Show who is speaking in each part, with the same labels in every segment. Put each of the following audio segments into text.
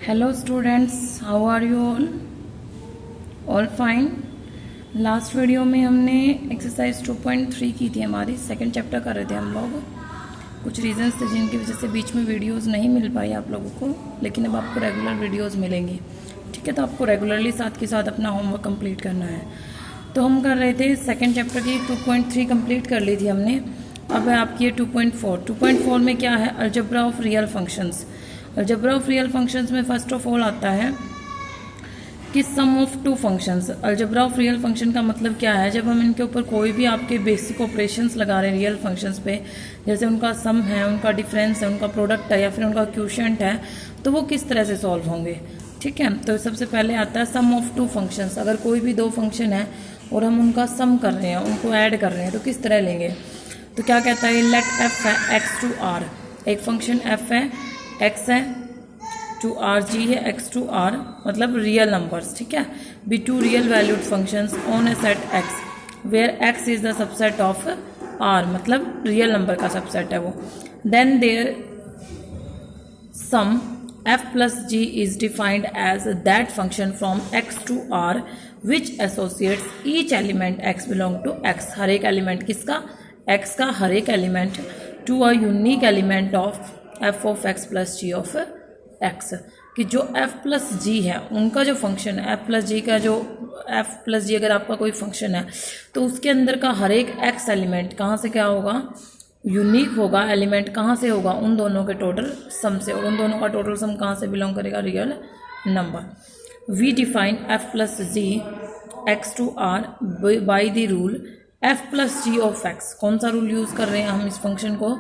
Speaker 1: Hello students, how are you all? All fine. Last video में हमने exercise 2.3 की थी, हमारी सेकंड चैप्टर कर रहे थे हम लोग। कुछ रीजंस थे जिनकी वजह से बीच में वीडियोस नहीं मिल पाई आप लोगों को, लेकिन अब आपको रेगुलर वीडियोस मिलेंगी। ठीक है, तो आपको रेगुलरली साथ के साथ अपना होमवर्क कंप्लीट करना है। तो हम कर रहे थे सेकेंड चैप्टर की 2.3 कंप्लीट कर ली थी हमने। अब है आपकी ये 2.4। 2.4 में क्या है? Algebra of real functions. Algebra of real functions में फर्स्ट ऑफ ऑल आता है कि sum of two functions. Algebra of real function का मतलब क्या है? जब हम इनके ऊपर कोई भी आपके बेसिक ऑपरेशंस लगा रहे हैं रियल फंक्शंस पे, जैसे उनका सम है, उनका डिफरेंस है, उनका प्रोडक्ट है या फिर उनका क्वोशिएंट है, तो वो किस तरह से सॉल्व होंगे। ठीक है, तो सबसे पहले आता है सम ऑफ टू फंक्शंस। अगर कोई भी दो फंक्शन है और हम उनका सम कर रहे हैं, उनको ऐड कर रहे हैं, तो किस तरह लेंगे? तो क्या कहता है? लेट एफ है एक्स टू आर। एक फंक्शन एफ है, एक्स है, टू आर जी है, एक्स टू आर मतलब रियल नंबर्स। ठीक है, be two real valued functions on a set x where x is the subset of R, मतलब real number का सबसेट है वो। Then there some f plus g is defined as that function from x to r which associates each element x belong to x। हर एक element किसका? x का हर एक element to a unique element of f of x plus g of x। कि जो f plus g है उनका जो फंक्शन है, f plus g का जो f plus g अगर आपका कोई फंक्शन है तो उसके अंदर का हर एक x एलिमेंट कहाँ से क्या होगा? यूनिक होगा। एलिमेंट कहाँ से होगा? उन दोनों के टोटल सम से। और उन दोनों का टोटल सम कहाँ से बिलोंग करेगा? Real number. We define f plus g x to R by the rule f plus g of x. कौन सा रूल यूज़ कर रहे हैं हम इस फंक्शन को?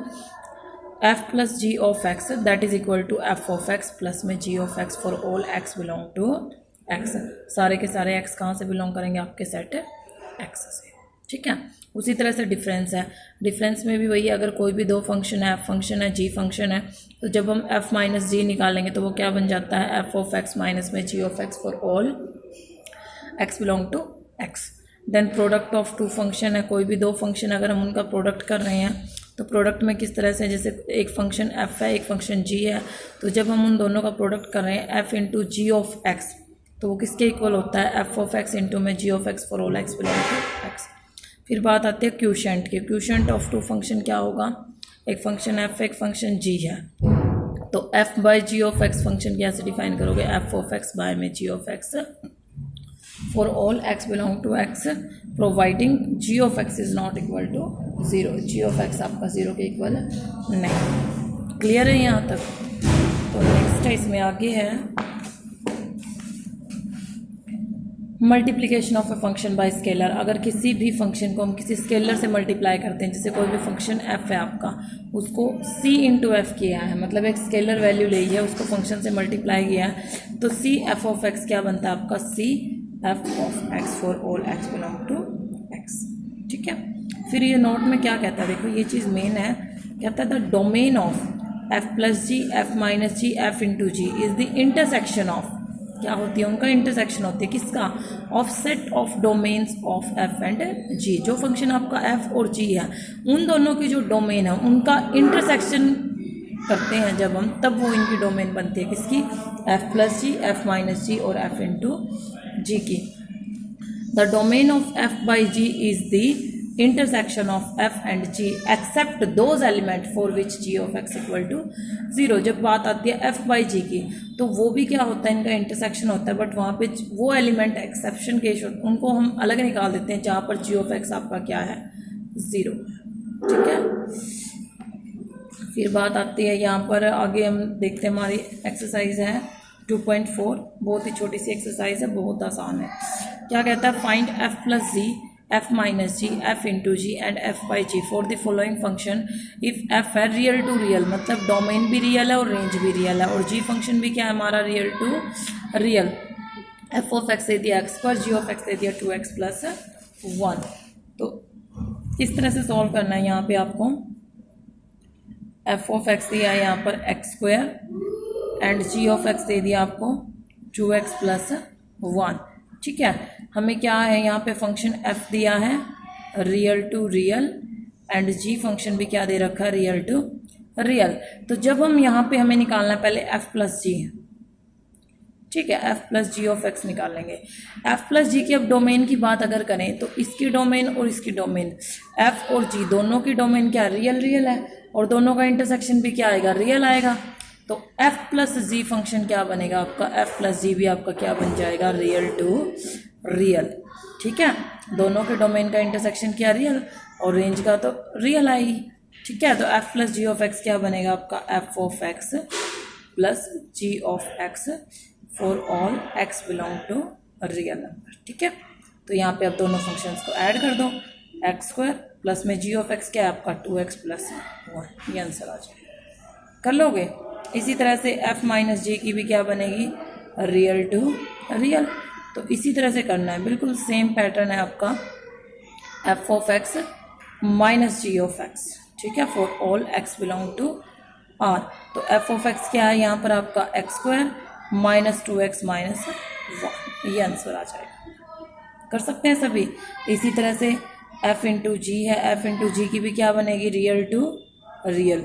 Speaker 1: F plus g of x that is equal to f of x plus में g of x for all x belong to x. सारे के सारे एक्स कहाँ से बिलोंग करेंगे? आपके सेट एक्स से। ठीक है, उसी तरह से डिफरेंस है। डिफरेंस में भी वही, अगर कोई भी दो फंक्शन है, एफ फंक्शन है, जी फंक्शन है, तो जब हम एफ माइनस जी निकालेंगे तो वो क्या बन जाता है? एफ ऑफ एक्स माइनस में g of x for all x belong to x. Then product of two function है। कोई भी दो फंक्शन अगर हम उनका प्रोडक्ट कर रहे हैं तो प्रोडक्ट में किस तरह से, जैसे एक फंक्शन एफ है, एक फंक्शन जी है, तो जब हम उन दोनों का प्रोडक्ट कर रहे हैं f into g of x, तो वो किसके इक्वल होता है? एफ ऑफ एक्स इंटू में g of x for all x belong to x. फिर बात आती है क्वोशिएंट की। क्वोशिएंट ऑफ टू फंक्शन क्या होगा? एक फंक्शन एफ, एक फंक्शन जी है, तो f by g of x function कैसे डिफाइन करोगे? एफ ऑफ एक्स बाय में g of x for all x belong to x providing g of x is not equal to zero. G of x आपका zero के equal नहीं। Clear है यहाँ तक? तो नेक्स्ट है, इसमें आगे है multiplication of a function by scalar. अगर किसी भी फंक्शन को हम किसी स्केलर से मल्टीप्लाई करते हैं, जैसे कोई भी फंक्शन f है आपका, उसको c इंटू एफ किया है, मतलब एक स्केलर वैल्यू ली है, उसको फंक्शन से मल्टीप्लाई किया है, तो c f ऑफ x क्या बनता है आपका? c f of x for all x belong to x। ठीक है, फिर ये नोट में क्या कहता है? देखो ये चीज़ मेन है। कहता है the domain of f plus g, f minus g, f into g is the intersection of, क्या होती है? उनका इंटरसेक्शन होती है किसका? Of set of domains of f and g. जो फंक्शन आपका एफ और जी है, उन दोनों की जो डोमेन है उनका इंटरसेक्शन करते हैं जब हम, तब वो इनकी डोमेन बनती है किसकी? F plus g, f minus g और एफ इंटू जी की। The domain of f by g is the intersection of f and g except those element for which g of x equal to zero. जब बात आती है f by जी की, तो वो भी क्या होता है? इनका इंटरसेक्शन होता है, बट वहाँ पे वो एलिमेंट एक्सेप्शन केस होते हैं, उनको हम अलग निकाल देते हैं जहाँ पर g ऑफ x आपका क्या है? ज़ीरो। ठीक है, फिर बात आती है यहाँ पर आगे हम देखते हैं, हमारी एक्सरसाइज है 2.4। बहुत ही छोटी सी एक्सरसाइज है, बहुत आसान है। क्या कहता है? Find f plus g, f minus g, f into g and f by g for the following function if f है रियल टू रियल, मतलब डोमेन भी रियल है और रेंज भी रियल है, और g फंक्शन भी क्या है हमारा? Real to real. f of x दे दिया x पर, g ऑफ x दे दिया 2x प्लस 1। तो इस तरह से सॉल्व करना है। यहाँ पे आपको f ऑफ x दिया है यहाँ पर x square and g of x दे दिया आपको 2x प्लस 1। ठीक है, हमें क्या है यहाँ पे? फंक्शन f दिया है real to real and g function भी क्या दे रखा है? Real to real. तो जब हम यहाँ पे हमें निकालना है पहले f प्लस जी, ठीक है, f plus g of x निकालेंगे। एफ प्लस जी की अब डोमेन की बात अगर करें तो इसकी डोमेन और इसकी डोमेन, एफ और जी दोनों की डोमेन क्या रियल रियल है और दोनों का इंटरसेक्शन भी क्या आएगा, रियल आएगा। तो एफ प्लस जी फंक्शन क्या बनेगा आपका, एफ प्लस जी भी आपका क्या बन जाएगा, रियल टू रियल। ठीक है, दोनों के डोमेन का इंटरसेक्शन क्या रियल और रेंज का तो रियल आएगी। ठीक है, तो f plus g of x क्या बनेगा आपका, f of x plus g of x for all x belong to real number. ठीक है, तो यहाँ पे आप दोनों फंक्शंस को ऐड कर दो, एक्स स्क्वायर प्लस में जी ऑफ एक्स क्या है आपका 2x प्लस 1, ये आंसर आ जाएगा। कर लोगे। इसी तरह से एफ माइनस जी की भी क्या बनेगी, रियल टू रियल। तो इसी तरह से करना है, बिल्कुल सेम पैटर्न है आपका, f of x minus g of x. ठीक है, for all x belong to R. तो एफ ऑफ एक्स क्या है यहाँ पर आपका, x square minus 2x minus 1, ये आंसर आ जाएगा। कर सकते हैं सभी। इसी तरह से f इंटू जी है, f इंटू जी की भी क्या बनेगी, रियल टू रियल।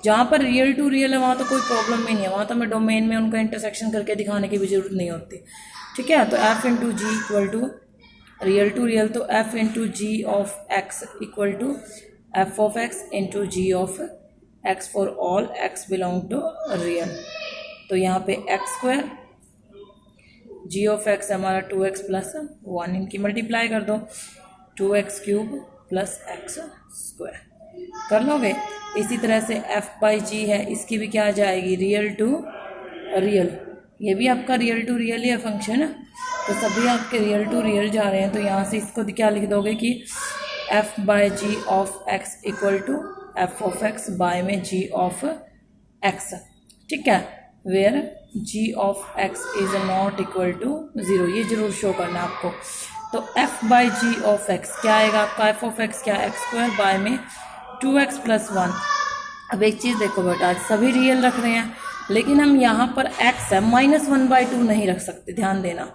Speaker 1: जहाँ पर रियल टू रियल है वहाँ तो कोई प्रॉब्लम ही नहीं है, वहाँ तो हमें डोमेन में उनका इंटरसेक्शन करके दिखाने की भी जरूरत नहीं होती। ठीक है, तो f into g equal to real to real, तो f into g of x equal to f of x into g of x for all x belong to real. तो यहाँ पे x square g of x हमारा 2x plus 1, इनकी multiply कर दो, 2x cube plus x square. कर लोगे। इसी तरह से f बाई जी है, इसकी भी क्या आ जाएगी, रियल टू रियल। ये भी आपका रियल टू रियल ही है फंक्शन, तो सभी आपके रियल टू रियल जा रहे हैं। तो यहाँ से इसको क्या लिख दोगे कि f by g of x equal to f of x by में जी ऑफ एक्स। ठीक है, where g of x is not equal to 0, ये जरूर शो करना है आपको। तो f by g of x क्या आएगा आपका, f ऑफ एक्स क्या, एक्स स्क्वायर बाय में 2x प्लस 1। अब एक चीज़ देखो बेटा, सभी रियल रख रहे हैं लेकिन हम यहाँ पर x है -1/2 नहीं रख सकते, ध्यान देना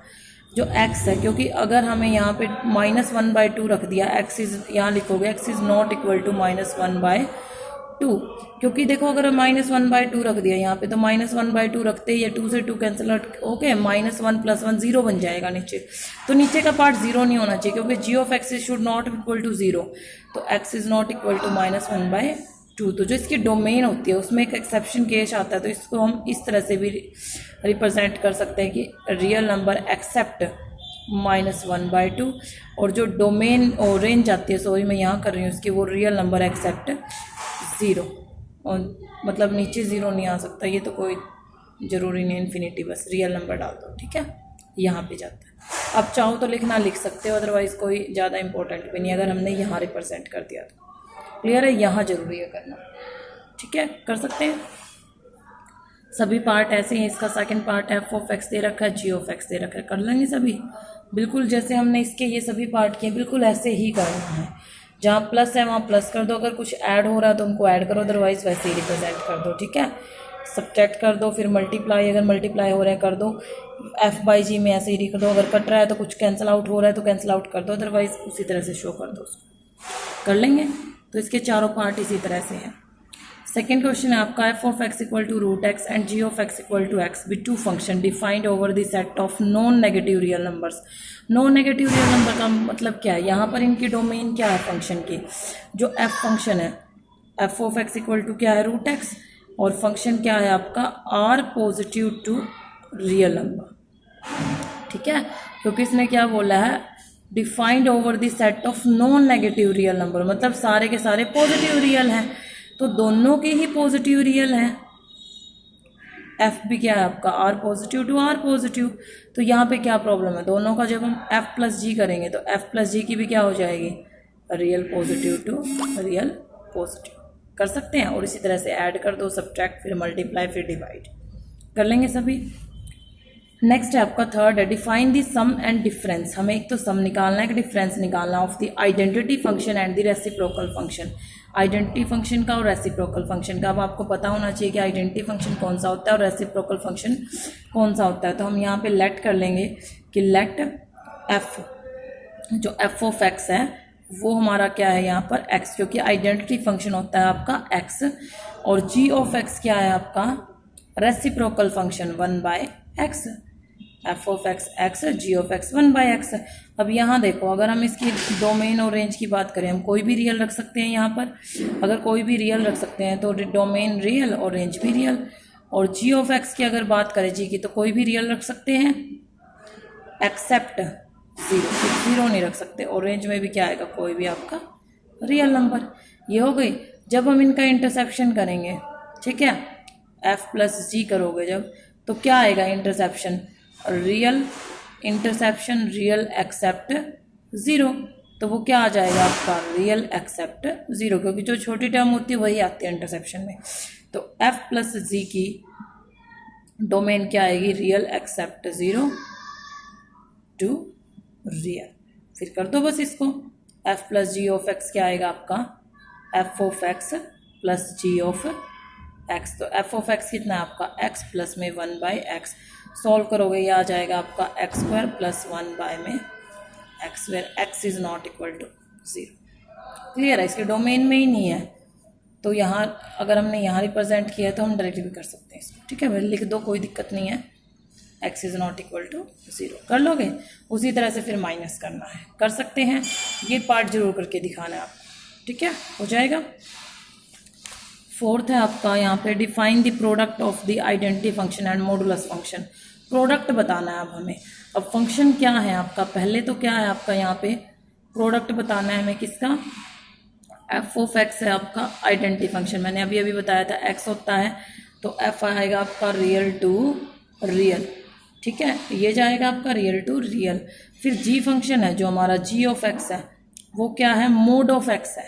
Speaker 1: जो x है, क्योंकि अगर हमें यहाँ पे -1/2 रख दिया, x इज यहाँ लिखोगे x is not equal to -1/2, क्योंकि देखो अगर -1/2 रख दिया यहाँ पे तो -1/2 रखते ही 2 से 2 कैंसिल आउट, ओके, -1 प्लस 1 0 बन जाएगा नीचे। तो नीचे का पार्ट 0 नहीं होना चाहिए क्योंकि g of x should not equal to 0, तो x is not equal to -1/2। तो जो इसकी डोमेन होती है उसमें एक एक्सेप्शन केस आता है, तो इसको हम इस तरह से भी रिप्रेजेंट कर सकते हैं कि रियल नंबर एक्सेप्ट -1/2, और जो डोमेन और रेंज आती है, सॉरी मैं यहाँ कर रही हूँ इसकी, वो रियल नंबर एक्सेप्ट 0, और मतलब नीचे 0 नहीं आ सकता, ये तो कोई ज़रूरी नहीं, इन्फिनिटी बस रियल नंबर डाल दो। ठीक है, यहाँ पे जाता है। अब चाहो तो लिखना लिख सकते हो, अदरवाइज़ कोई ज़्यादा इंपॉर्टेंट भी नहीं अगर हमने यहाँ रिप्रेजेंट कर दिया तो। क्लियर है, यहाँ जरूरी है करना। ठीक है, कर सकते हैं सभी पार्ट ऐसे ही। इसका second part f of x दे रखा है, जी ऑफ एक्स दे रखा है, कर लेंगे सभी बिल्कुल जैसे हमने इसके ये सभी पार्ट किए, बिल्कुल ऐसे ही करना है। जहाँ प्लस है वहाँ प्लस कर दो, अगर कुछ ऐड हो रहा है तो उनको ऐड करो, अदरवाइज वैसे ही रिप्रेजेंट कर दो। ठीक है, सब्ट्रैक्ट कर दो, फिर मल्टीप्लाई, अगर मल्टीप्लाई हो रहा है कर दो, एफ बाई जी में ऐसे ही लिख दो, अगर कट रहा है तो कुछ कैंसिल आउट हो रहा है तो कैंसिल आउट कर दो, अदरवाइज उसी तरह से शो कर दो उसको। कर लेंगे, तो इसके चारों पार्ट इसी तरह से हैं। सेकेंड क्वेश्चन है आपका, f of x equal to root x and g of x equal to x with two function defined over the set of non negative real numbers. Non negative real number का मतलब क्या है, यहाँ पर इनकी domain क्या है function की, जो एफ फंक्शन है, f of x equal to क्या है, रूट एक्स, और फंक्शन क्या है आपका, R positive to real number. ठीक है, क्योंकि इसने क्या बोला है, defined over the set of non negative real number, मतलब सारे के सारे पॉजिटिव रियल हैं, तो दोनों के ही पॉजिटिव रियल हैं। एफ भी क्या है आपका, R positive to R positive, तो यहाँ पे क्या प्रॉब्लम है, दोनों का जब हम एफ प्लस जी करेंगे तो एफ प्लस जी की भी क्या हो जाएगी, real positive to real positive. कर सकते हैं, और इसी तरह से ऐड कर दो, सब्ट्रैक्ट, फिर मल्टीप्लाई, फिर डिवाइड, कर लेंगे सभी। नेक्स्ट है आपका थर्ड है, define the sum and difference. हमें एक तो सम निकालना है, एक डिफरेंस निकालना of the identity function and the reciprocal function. Identity function का और रेसिप्रोकल फंक्शन का अब आपको पता होना चाहिए कि आइडेंटिटी फंक्शन कौन सा होता है और रेसिप्रोकल फंक्शन कौन सा होता है। तो हम यहाँ पे लेट कर लेंगे कि लेट एफ, जो एफ ऑफ एक्स है वो हमारा क्या है यहाँ पर एक्स, क्योंकि आइडेंटिटी फंक्शन होता है आपका एक्स, और जी ऑफ एक्स क्या है आपका reciprocal function 1/x। F of x x है, जी ऑफ एक्स 1/x है। अब यहाँ देखो, अगर हम इसकी डोमेन और रेंज की बात करें, हम कोई भी रियल रख सकते हैं यहाँ पर। अगर कोई भी रियल रख सकते हैं तो डोमेन रियल और रेंज भी रियल। और जी ऑफ एक्स की अगर बात करें जी की, तो कोई भी रियल रख सकते हैं एक्सेप्ट ज़ीरो, ज़ीरो नहीं रख सकते। और रेंज में भी क्या आएगा, कोई भी आपका रियल नंबर। ये हो गई। जब हम इनका इंटरसेप्शन करेंगे, ठीक है, एफ प्लस जी करोगे जब, तो क्या आएगा intersection, real intersection real except zero. तो वो क्या आ जाएगा आपका, रियल एक्सेप्ट ज़ीरो, क्योंकि जो छोटी टर्म होती है वही आती है इंटरसेप्शन में। तो एफ प्लस जी की डोमेन क्या आएगी, real except zero to real. फिर कर दो बस इसको, f plus g of x क्या आएगा आपका, f of x plus g of x. तो एफ ऑफ एक्स कितना है आपका, एक्स प्लस में 1/x। सॉल्व करोगे ये आ जाएगा आपका एक्स स्क्वायर प्लस 1 में x, where x is not equal to zero. Clear है, इसके डोमेन में ही नहीं है। तो यहाँ अगर हमने यहाँ रिप्रेजेंट किया है तो हम डायरेक्टली भी कर सकते हैं इसको, ठीक है भाई, लिख दो, कोई दिक्कत नहीं है। X is not equal to zero कर लोगे। उसी तरह से फिर माइनस करना है, कर सकते हैं। ये पार्ट जरूर करके दिखाना है आपको, ठीक है, हो जाएगा। फोर्थ है आपका यहाँ पे, define the product of the identity function and modulus function. Product बताना है अब हमें। अब फंक्शन क्या है आपका, पहले तो क्या है आपका यहाँ पे प्रोडक्ट बताना है हमें किसका, एफ ऑफ एक्स है आपका आइडेंटिटी फंक्शन। मैंने अभी अभी बताया था एक्स होता है तो एफ आएगा आपका रियल टू रियल, ठीक है, ये जाएगा आपका रियल टू रियल। फिर जी फंक्शन है जो हमारा जी ऑफ एक्स है, वो क्या है, मोड ऑफ एक्स है,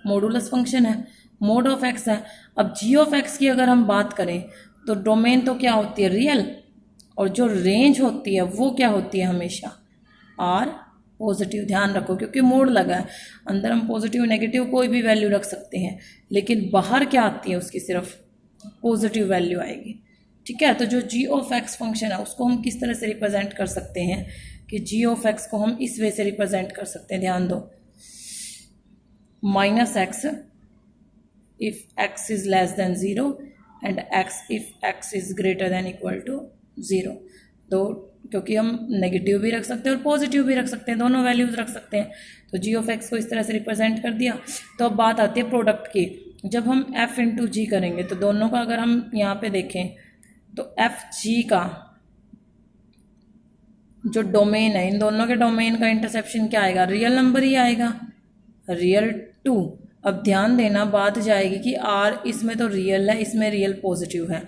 Speaker 1: मॉडुलस फंक्शन है, मोड ऑफ एक्स है। अब जी ऑफ एक्स की अगर हम बात करें तो डोमेन तो क्या होती है, रियल, और जो रेंज होती है वो क्या होती है, हमेशा आर पॉजिटिव। ध्यान रखो क्योंकि मोड लगा है, अंदर हम पॉजिटिव नेगेटिव कोई भी वैल्यू रख सकते हैं, लेकिन बाहर क्या आती है, उसकी सिर्फ पॉजिटिव वैल्यू आएगी, ठीक है। तो जो जी ऑफ एक्स फंक्शन है उसको हम किस तरह से रिप्रेजेंट कर सकते हैं कि जी ऑफ एक्स को हम इस वे से रिप्रेजेंट कर सकते हैं, ध्यान दो, minus x if x is less than zero and x if x is greater than equal to zero. तो क्योंकि हम नेगेटिव भी रख सकते हैं और पॉजिटिव भी रख सकते हैं, दोनों वैल्यूज रख सकते हैं। तो जी ऑफ एक्स को इस तरह से रिप्रेजेंट कर दिया। तो अब बात आती है प्रोडक्ट की। जब हम एफ इंटू जी करेंगे तो दोनों का अगर हम यहाँ पे देखें तो एफ जी का जो डोमेन है, इन दोनों के डोमेन का इंटरसेप्शन क्या आएगा, रियल नंबर ही आएगा, रियल टू। अब ध्यान देना, बात जाएगी कि आर इसमें तो रियल है, इसमें रियल पॉजिटिव है,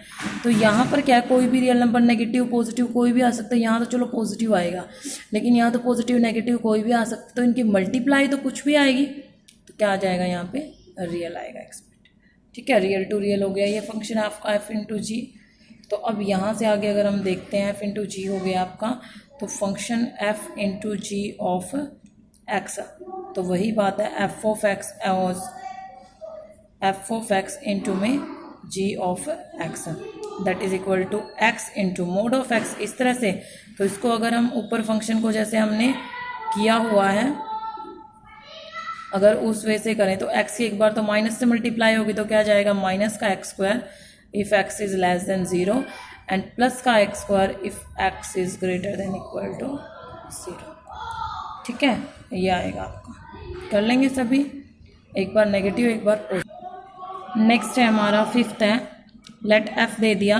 Speaker 1: तो यहाँ पर क्या है, कोई भी रियल नंबर नेगेटिव पॉजिटिव कोई भी आ सकता है। यहाँ तो चलो पॉजिटिव आएगा, लेकिन यहाँ तो पॉजिटिव नेगेटिव कोई भी आ सकता है, तो इनकी मल्टीप्लाई तो कुछ भी आएगी, तो क्या आ जाएगा यहाँ पे, रियल आएगा एक्सपेक्ट, ठीक है। रियल टू रियल हो गया ये फंक्शन आपका एफ इंटू जी। तो अब यहाँ से आगे अगर हम देखते हैं, एफ इंटू जी हो गया आपका, तो function f into g of x, तो वही बात है एफ ऑफ एक्स इंटू में g of x, that is equal to x into mod of x, इस तरह से। तो इसको अगर हम ऊपर फंक्शन को जैसे हमने किया हुआ है, अगर उस वे से करें तो एक्स की एक बार तो माइनस से मल्टीप्लाई होगी, तो क्या जाएगा, माइनस का x square if x is less than zero and plus का x square if x is greater than equal to zero, ठीक है। ये आएगा आपका, कर लेंगे सभी, एक बार नेगेटिव एक बार पॉजिटिव। नेक्स्ट है हमारा फिफ्थ है, लेट एफ दे दिया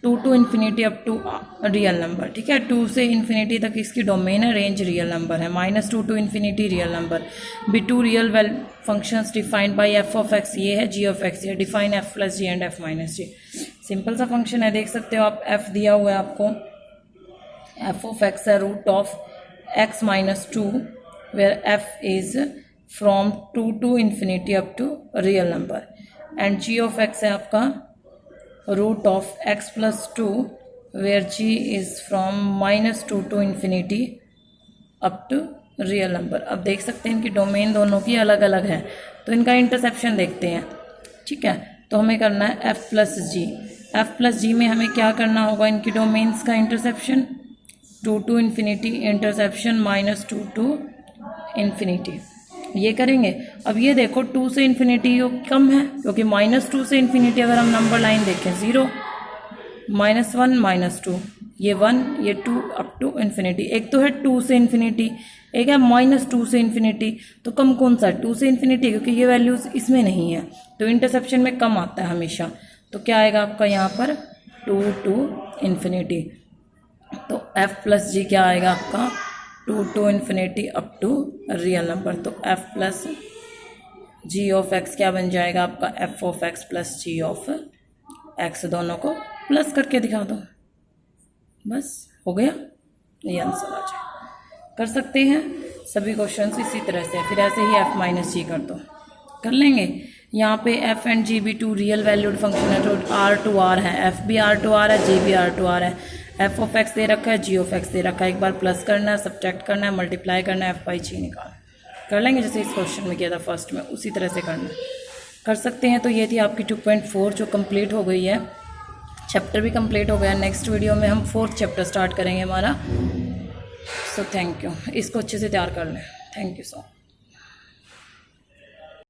Speaker 1: 2 to infinity up to real number, ठीक है। 2 से इन्फिनिटी तक इसकी डोमेन है, रेंज रियल नंबर है, -2 to infinity real number, be two real valued functions defined by f of x, ये है जी ऑफ एक्स, ये define f plus g and f minus g. Simple सा function है, देख सकते हो आप, एफ दिया हुआ है आपको, एफ ऑफ एक्स है root of x minus two, where f is from 2 to infinity up to real number, and g of x है आपका root of x plus two, where g is from -2 to infinity up to real number. अब देख सकते हैं इनकी domain दोनों की अलग अलग है, तो इनका इंटरसेप्शन देखते हैं, ठीक है। तो हमें करना है f plus g, F plus जी में हमें क्या करना होगा, इनकी डोमेन्स का interception, 2 to infinity interception -2 to infinity, ये करेंगे। अब ये देखो 2 से इन्फिनिटी कम है, क्योंकि -2 से इन्फिनिटी अगर हम नंबर लाइन देखें 0, -1 -2, ये 1 ये 2 अप टू इन्फिनिटी। एक तो है 2 से इन्फिनिटी, एक है -2 से इन्फिनिटी। तो कम कौन सा है? 2 से इन्फिनिटी, क्योंकि ये वैल्यूज़ इसमें नहीं है तो इंटरसेप्शन में कम आता है हमेशा। तो क्या आएगा आपका यहाँ पर 2 टू इन्फिनिटी। तो f प्लस जी क्या आएगा आपका 2 to infinity up to real number. तो f plus g of x क्या बन जाएगा आपका f of x plus g of x. दोनों को प्लस करके दिखा दो, बस हो गया, ये आंसर आ जाए। कर सकते हैं सभी क्वेश्चंस इसी तरह से। फिर ऐसे ही f माइनस जी कर दो, कर लेंगे। यहाँ पे f एंड g भी 2 रियल वैल्यूड फंक्शन है तो r टू r है, f भी r टू r है, g भी r टू r है। f ऑफ x दे रखा है, g ऑफ x दे रखा है। एक बार प्लस करना है, सब्ट्रैक्ट करना है, मल्टीप्लाई करना है, f बाई g निकालना। कर लेंगे जैसे इस क्वेश्चन में किया था फर्स्ट में, उसी तरह से करना कर सकते हैं। तो ये थी आपकी 2.4 जो कंप्लीट हो गई है। चैप्टर भी कंप्लीट हो गया। नेक्स्ट वीडियो में हम 4th चैप्टर स्टार्ट करेंगे हमारा। सो थैंक यू, इसको अच्छे से तैयार कर लें। Thank you so much.